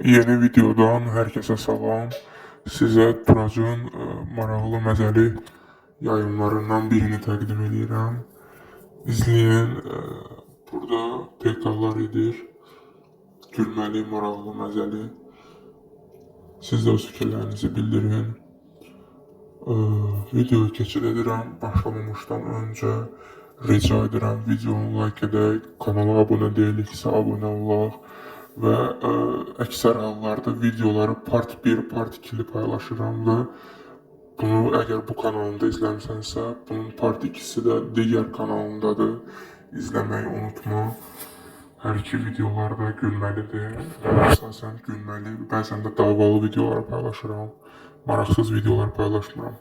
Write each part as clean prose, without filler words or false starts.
Yeni videodan herkese salam. Size Turacın maraqlı məzəli yayımlarından birini təqdim edirəm. İzləyin. Burada PK-lar edir. Gülməli, maraqlı, məzəli. Siz də öz fikirlərinizi bildirin. Videoyu keçid edirəm. Başlamamışdan öncə rica edirəm videonu like edək. Kanala abunə deyiliksə abunə olaq. Və əksər hallarda videoları part 1, part 2'li paylaşıram və bunu əgər bu kanalımda izləmisənsə, bunun part 2'si də digər kanalımdadır. İzləməyi unutma. Hər iki videolar da gülməlidir. Əsasən gülməli, bəzən də davalı videolar paylaşıram. Maraqsız videolar paylaşmıram.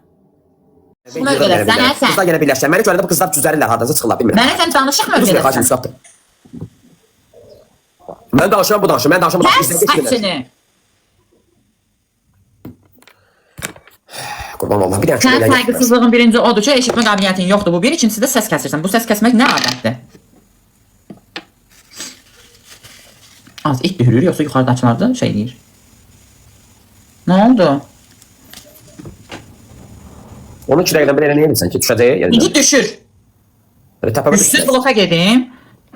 Buna görə sən sən. Qızlar yenə birləşsən. Mənə görə də bu qızlar cüzərirlər, hardansa çıxırlar, bilmirəm. Mənə sən danışıq mı öyrədəsən? Mən danışıram, bu danışır. Mən danışıram, bu danışır. Kəs saçını. Qurban Allah, bir dənə Sən saygısızlığın birinci odur ki, eşitmə qabiliyyətin yoxdur. Bu bir, ikincisi də səs kəsirsən. Bu səs kəsmək nə adətdir? Az it dühürür, yoxsa yuxarıdakılarda şey deyir. Nə oldu? Onu 2 dəqiqədən bir elə nə edirsən ki, düşəcək? İki düşür. Düşsüz bloka gedim.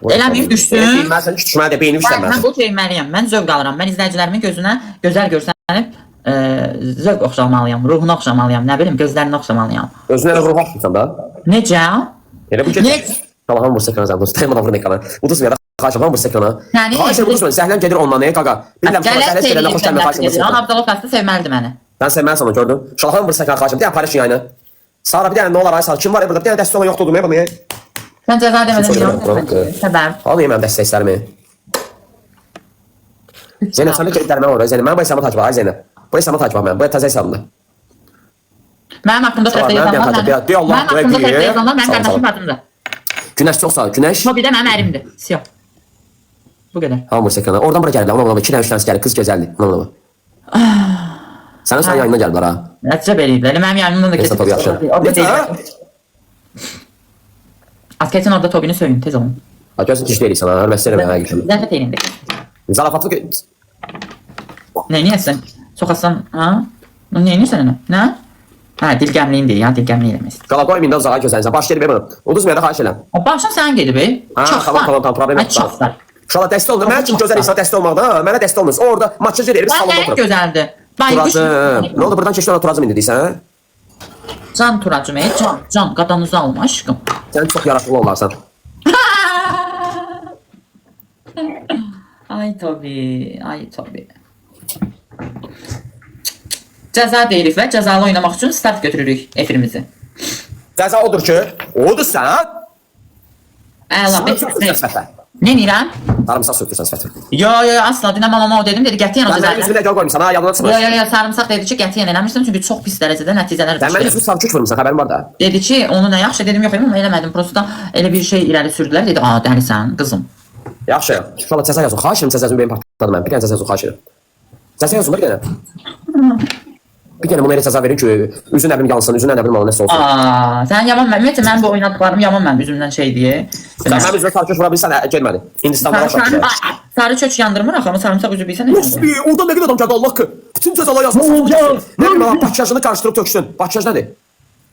Eləməyib düşsün. Bilməsən ki, düşməli də beynim işləməz. Mən bu teyməliyəm. Mən zövq alıram. Mən izləyicilərimin gözünə gözəl görsənib zövq oxşamalıyam, ruhunu oxşamalıyam, nə bilim, gözlərini oxşamalıyam. Özünə elə ruh oxşursan da. Necə? Elə bu ki, Allah'ım vursa ekrana sən dostum. Taymadan vurun ekrana. Udusmuyor da xaçam vursa ekrana. Xaçam udusmuyor. Səhləm gedir ondan ne qaqa. Bilmirəm ki, səhləm gedirəndə xoş gəlmə xaçam vursa. Abdalokasda sevməlidir məni. Mən sevməlisən onu gördün. Şalahım vursa ekrana xaçam. Bir dənə paylaşın yayını. Sara bir dənə nə olar ay sağ. Kim var burada? Bir dənə dəstək olan yoxdur durmaya bunu. Sən cəza demədin yox. Səbəb. Al yeməm dəstəklərimi. Zeynep sən də gedərmə oraya Zeynep. Mən bu hesabı taç var ay Zeynep. Bu hesabı taç var mən. Bu təzə hesabımda. Mənim haqqımda təzə yazanlar. Mənim haqqımda təzə yazanlar mənim qardaşım adımdır. Günəş çox sağ ol. Günəş. O bir də mənim ərimdir. Siyo. Bu qədər. Hamur ekrana. Oradan bura gəldi. Ona 2 dənə 3 dənə gəlir. Qız gözəldir. Ona. Sənin yayından gəliblər ha. Nəcəb eləyiblər. Mənim yayımdan da Neyse, tabii yaxşı. Az keçin orada Tobini söyün, tez olun. Ha gözün kişi deyil sana. Hörmətli eləmə ha geçin. Zəhmət eləyim də. Zarafatlı Neyniyəsən? Soxasan, ha? Neyniyəsən elə? Nə? Hə, dilgəmliyin deyil ya, dilgəmli eləməz. qala qoymayın da uzağa gözlənsən. Baş gelib bunu. Uduzmaya da xahiş eləm. O başın sən gedib, Ha, tamam, problem yox. Şala dəstək olun. Mən kim gözəl insan dəstək olmaqda, mənə dəstək olmuş. Orada maçı gedir, biz salonda oturub. Gözəldir. Turacım. Ne oldu buradan keçdi ona Turacım indi deyirsən? Can Turacım, can, qadanızı alma aşkım. Sən çox yaraşıqlı olarsan. Ay tabii, ay tabii. Cəza deyirik və cəzalı oynamaq üçün start götürürük efirimizi. Cəza odur ki, odur sən. Əla, nə deyirəm? Sarımsaq sökürsən sifətin. Yo, asla dünən mamama o dedim, dedi qətiyyən o Sən mənim üzümə gəl qoymuşsan ha, yadına çıxmır. Yo, sarımsaq dedi ki, qətiyyən eləmirsən, çünki çox pis dərəcədə nəticələr Sən mənim üzümü savçuk vurmuşsan, xəbərim var da. Dedi ki, onu nə yaxşı dedim, yox amma eləmədim. Prosta elə bir şey irəli sürdülər, dedi, "A, dəlisən, qızım." Yaxşı. Şala cəza yazın. Xahiş edirəm cəza yazın, benim partladım mən. Bir dənə cəza yazın, xahiş edirəm. Cəza yazın bir dənə. Bir dənə buna elə cəza verin ki, üzün nə bilim yansın, üzün nə bilim Allah nəsə olsun. Aa, sən yaman mən bu oynadıqlarım yaman mən üzümdən şey deyə. Sən mənim üzümə sarkış vura bilsən, gəlmədi. Hindistandan aşağı. Sarı çöç yandırmır axı, amma sarımsaq üzü bilsən. Nasbi, orada nə qədər adam gəldi Allah ki. Bütün cəzalar yazmasın. Nə bilim ha, makyajını qarışdırıb töksün. Makyaj nədir?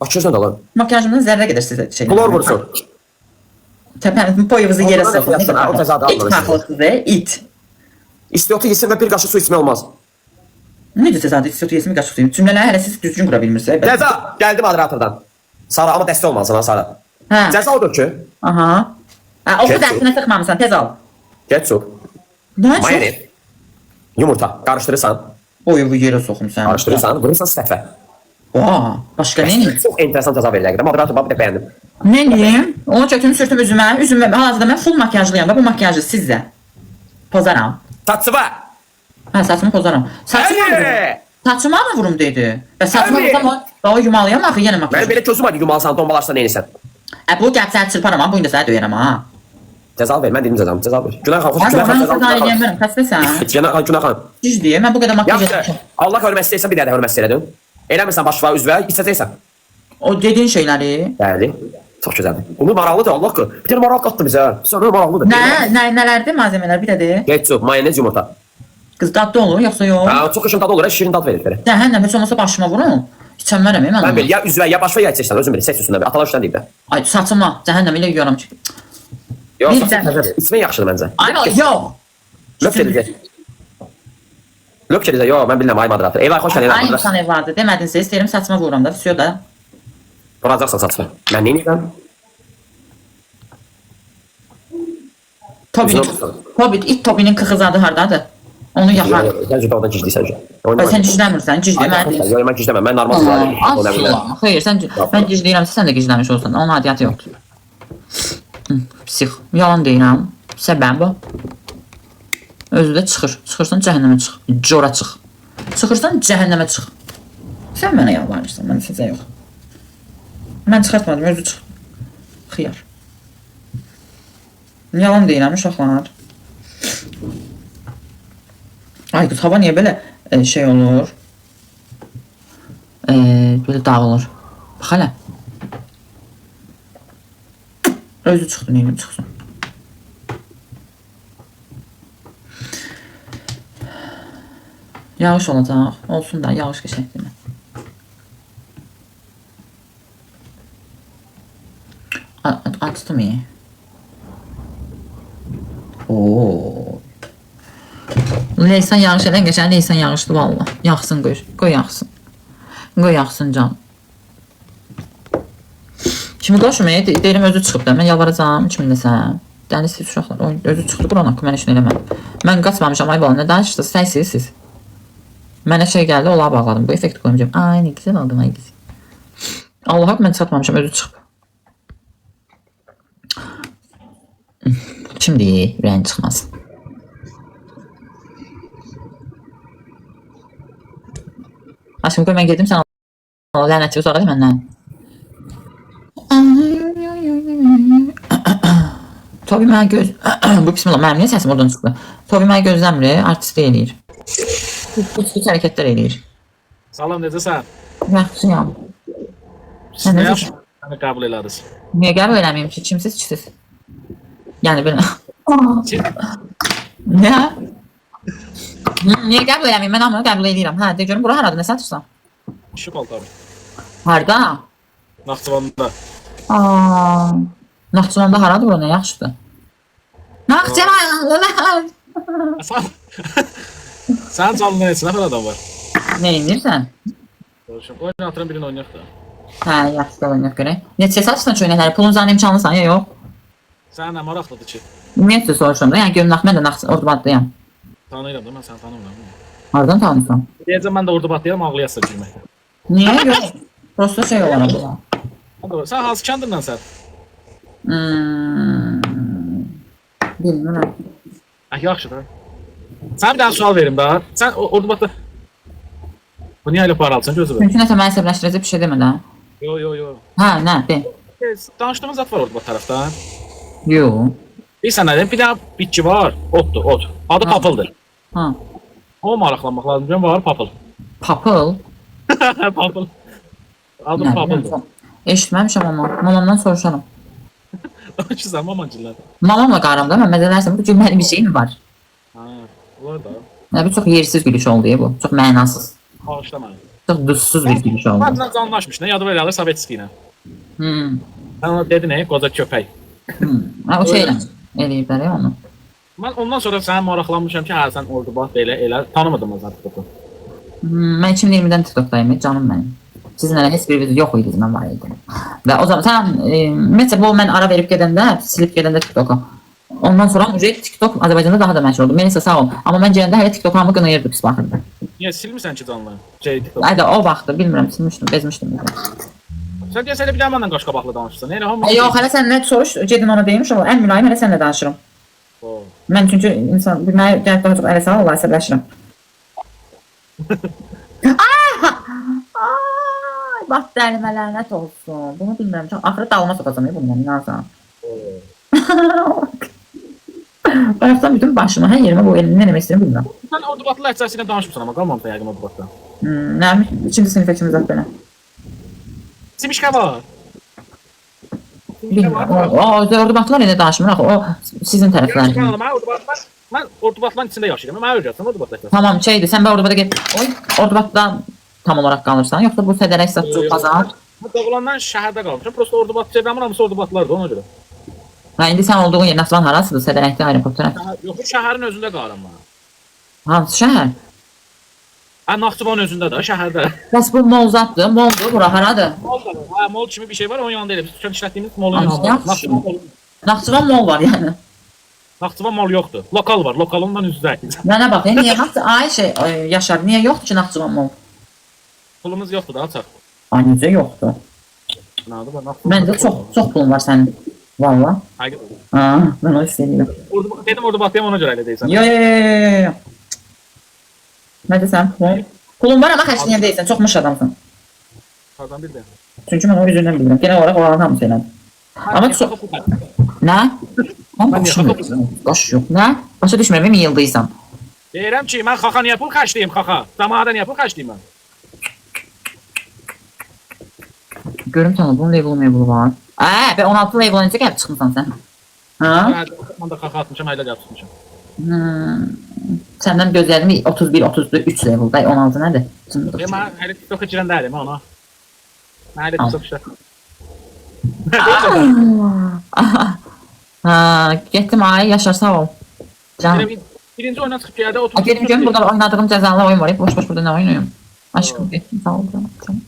Makyaj nədir lan? Makyajımdan zərrə gedir sizə şey. Klor vursun. Təpənizi boyunuzu yerə salın. O cəzada almır. İt. İstiyotu yesin və bir qaşıq su içmək olmaz. Necə cəzadır? İstiyotu yesin, qaşıq suyum. Cümlələri hələ siz düzgün qura bilmirsiniz. Cəza, gəldi moderatordan. Sara, amma dəstək olmalısın ha Sara. Cəza odur ki. Aha. O qədərsini sıxmamısan, tez al. Ketçup. Mayonez. Yumurta. Qarışdırırsan. Boyu bu yerə soxumsan. Qarışdırırsan, vurursan sifətə. Oha, başqa nə edin? Çox enteresan cəza verirlər. Moderator bax bir də bəyəndim. Nə edin? Onu çötüm sürtüm üzümə. Üzümə, hal-hazırda mən full makyajlıyam da bu makyajı sizə. Pozaram. Tatsıva. Hə, saçımı pozaram. Saçıma mı vurum dedi? Və saçıma vursam o yumalıyam axı yenə makyaj. Mənim belə gözüm var ki, yumalsan, dombalarsan neynisən. Bu gəl səni çırparam ha, bu indi səni döyərəm ha. Cəza ver, mən dedim cəzamı, cəza ver. Günah xan, Günah xan, xəstəsən. Günah xan. Düzdür, mən bu qədər makyaj Yaxşı, Allah hörmət istəyirsən bir dənə hörmət istəyirəm. Eləmirsən baş var, üzvə, istəyirsən. O dediyin şeyləri. Bəli. Çox gözəldir. Bunu maraqlıdır Allah ki. Bir dənə maraq qatdı bizə. Sonra maraqlıdır. Nələrdir malzemələr bir də de. Ketçup, mayonez, yumurta. Qız dadlı olur yoxsa yox? Ha, çox xoşum dadı olur, şirin dad verir. Cəhənnəm heç olmasa başıma vurun. İçənmərəm mən. Mən belə ya üzvə ya baş və ya seçsən, özün bilir, seç üstündə. Atalar üstündən deyib də. Ay saçıma cəhənnəm elə yiyorum ki. Yox, Bir saçın də- təzədir. İçmək yaxşıdır məncə. Ay yox. Löp gedəcək. Löp gedəcək, yox, mən bilmirəm, ay moderator. Evay, xoş gəldin, Ay moderator. insan ev vardı. Demədinsə istəyirəm saçıma vururam da. Vəsiyo da. Vuracaqsan saçını. Mən neyniyəm? Tobinin, it Tobinin kıxızadı hardadır? Onu yaxar. Sən cüdə orada gizliysən. Ay sən gizləmirsən, gizləməlisən. Yox, mən gizləməm, mən normal Asla. Xeyr, mən gizləyirəmsə sən də gizləmiş olsan. Onun adiyyatı yoxdur. Psix. Yalan deyirəm. Səbəb bu. Özü də çıxır. Çıxırsan cəhənnəmə çıx. Cora çıx. Çıxırsan cəhənnəmə çıx. Sən mənə yalvarırsan, mən sizə yox. Mən çıxartmadım, özü çıx. Xiyar. Yalan deyirəm uşaqlar. Ay qız, hava niyə belə şey olur? Böyle dağılır. Bax hələ. Özü çıxdı, neyim çıxsın. Yağış olacaq. Olsun da, yağış qəşəngdir. Açdım iyi. Oo. Leysan yağış eden geçen Leysan yağışlı valla. Yaxsın qoy. Qoy yaxsın. Qoy yaxsın can. Şimdi qoşmaya deyirəm özü çıxıb da. Mən yalvaracağım 2000 desəm. Dəniz siz uşaqlar. O özü çıxdı Quran haqqı mən heç nə eləmədim. Mən qaçmamışam ay bala. Nə danışırsınız? Sənsiz siz. Mənə şey gəldi, ola bağladım. Bu effekti qoymayacağım. Ay nə güzel aldım ay güzel. Allah haqq mən çatmamışam özü çıxıb. Şimdi ürəyin çıxmaz. Aşkım qoy mən gedim sən o lənəti uzağa da məndən. Tobi mənə göz... Bu bismillah, mənim niyə səsim oradan çıxdı? Tobi mənə gözləmir, artistlik eləyir. Üç hərəkətlər eləyir. Salam, necəsən? Yaxşıyam. Siz nə necəsən? yaxşı? Məni qəbul elədiniz. Niyə qəbul eləməyim ki? Kimsiz kişisiz? Yəni belə... Kim? Nə? Niyə qəbul eləməyim? Mən hamını qəbul eləyirəm. Hə, de görüm, bura haradır, nə satırsan? Kişi paltarı. Harda? Naxçıvanda. Naxçıvanda haradır bura, nə yaxşıdır? Naxçıvan! Sən canlı neçə nəfər adam var? Nə edirsən? Soruşum. Oyun atıran birini oynayaq da. Hə, yaxşı da oynayaq görək. Neçə satırsan çöynəkləri? Pulun zanı imkanlısan ya, yox? Sən nə maraqlıdır ki? Ümumiyyətlə soruşuram da, yəni görüm mən də Ordubatlıyam. Tanıyıram da, mən səni tanımıram. Hardan tanıyorsan? Deyəcəm, mən də Ordubatlıyam, ağlayasın gülməkdən. Niyə yox? Prosto şey olaraq bu. Sən hansı kəndindən sən? Bilmirəm. Yaxşı da. Sən bir dənə sual verim da. Sən Ordubatda... Bu niyə elə para alsan gözü ver? Çünki nəsə mənə əsəbləşdirəcək bir şey demə də. Yo, yo, yo. Hə, nə, de. Danışdığımız zat var Ordubat tərəfdən. Yo. Bilirsən nədən? Bir dənə bitki var. Otdur, ot. Adı Ha. papıldır. Ha. O maraqlanmaq lazım. Görüm, var papıl. Papıl. Papıl. Adı Nə papıldır. bilmirəm. Eşitməmişəm amma. Mamamdan soruşaram. Ki sən mamancılar. Mamamla qaramda mən məzələrsəm bu cümləli bir şey mi var? Ha, var da. Yəni bu çox yersiz gülüş oldu ya bu. Çox mənasız. Bağışla məni. Çox duzsuz bir gülüş oldu. Məndən canlaşmış, nə yadı belə alır Sovetski ilə. Hmm. Sən ona dedi nə? Qoca köpək. Ha, o şey eləyiblər ya onu. Mən ondan sonra sənə maraqlanmışam ki, hə sən Ordubat elə tanımadım o zaten. Mən 2020-dən TikTokdayım, canım mənim. Sizinlə heç biriniz yox idi, mən var idim. Və o zaman sən, mesela bu mən ara verib gedəndə, silib gedəndə TikToka. Ondan sonra TikTok Azərbaycanda daha da məşhur oldu. Melisa sağ ol. Amma mən gələndə hələ TikTok hamı qınayırdı pis baxırdı. Niyə silmirsən ki canlı? TikTok. Ay da o vaxtı bilmirəm, silmişdim, bezmişdim. Sən deyəsən elə bir dənə məndən qaşqabaqlı danışırsan. Elə hamı. Yox, hələ sən nə soruş, gedin ona deymiş, o ən mülayim hələ sənlə danışırım. Mən çünki insan bilməyə gəlib daha çox ələ sağ Allah əsəbləşirəm. Ay, bax dəlimə lənət olsun. Bunu bilmirəm. Axırı dalıma sokacam ya bundan, inansan. Bayaqdan bütün başıma, hər yerimə bu elini nə demək istəyirəm bilmirəm. Sən Ordubatlı əhcəsi ilə danışmırsan amma qalmamısan yəqin Ordubatda. Nə, 2-ci sinifəkimiz zət belə. Simişka var. Bilmirəm. O Ordubatlılar ilə danışmır axı. O sizin tərəfləriniz. Yanlış kanalım ha Ordubatlar. Mən Ordubatların içində yaşayıram. Mən öyrətsən Ordubatda. Tamam şeydi sen ben Ordubad'a get. Oy Ordubad'da tam olarak kalırsan yoksa bu Federal Satçı Pazar. Mən doğulandan şəhərdə qalmışam. Prosta Ordubat sevməm, hamısı Ordubatlardır ona görə. Ha indi sen olduğun yer Naxçıvan harasıdır? Sədərəkdə aeroportuna. Yox, bu şəhərin özündə qalıram mən. Hansı şəhər? Naxçıvan özündə də, şəhərdə. Bəs bu mol zatdır, moldur, bura haradır? Mol kimi bir şey var, onun yanında elə biz tükən işlətdiyimiz molun Aha, yanında. yaxşı. Naxçıvan mol var yəni. Naxçıvan mol yoxdur. Lokal var, lokalından üzdəyik. Mənə bax, niyə Naxçı ay şey Yaşar, niyə yoxdur ki Naxçıvan mol? Pulumuz yoxdur da, açaq. Ay necə yoxdur? Nədir bu? Naxçıvan. Məndə çox pulum var sənin. Valla. Həqiqətən. Ha, mən o istəyirəm. Dedim Ordubatdayım, ona görə elə deyirsən. Yo. Nə desəm? Pulum var ama xərcləyən deyilsən, çox mış adamsın. Hardan bildin? Çünki mən o yüzündən bilirəm. Genel olarak oranın hamısı elədim. Ama çox... Nə? Mən başım Qaş yox. Nə? Başa düşmürəm, mi yıldıysan? Deyirəm ki, mən xaxa niyə pul xərcləyim, xaxa? Zamanada niyə pul xərcləyim mən? Görüm sana, bunun label var. Be 16 label necə gəlib çıxmısan sən? Ha? Mən də xaxa atmışam, əylə gəlib tutmuşam. Səndən gözlədim 31, 34, 3 level. 16 nədir? Mən hələ TikTok-a girən dəyilim ona. Mən hələ TikTok işlətdim. Getdim ay Yaşar sağ ol. Canım. Birinci oyuna çıxıb gəldə oturub. Gelin burada oynadığım cəzalı oyun var. Boş burada nə oynuyorum? Aşkım getdim sağ ol. Canım.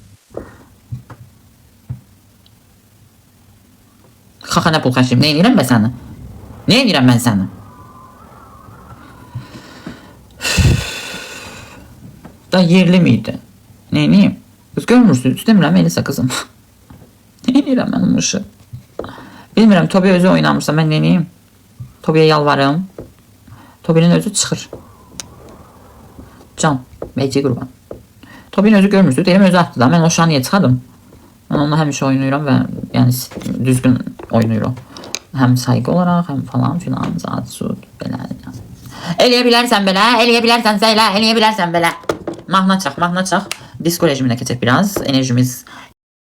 Xaxa nə pul xərcləyim? Nə edirəm mən səni? Nə edirəm mən səni? Da yerli miydi? Ne edeyim? Kız görmürsünüz demirəm Elisa kızım. Ne edirəm mən o işi? Bilmirəm Tobi özü oynamışsa mən nə edeyim? Tobi'ye yalvarım. Tobi'nin özü çıxır. Can, məcə qurban. Tobi'nin özü görmürsünüz, deyirəm özü atdı da. Mən o şan niyə çıxadım? Mən onunla həmişə oynayıram və yəni düzgün oynayıram. Həm sayğı olaraq, həm falan filan, zat, sud, belə. Eləyə bilərsən belə, eləyə bilərsənsə elə, eləyə bilərsən belə. Mahnı çaq. Disko rejiminə keçək biraz. Enerjimiz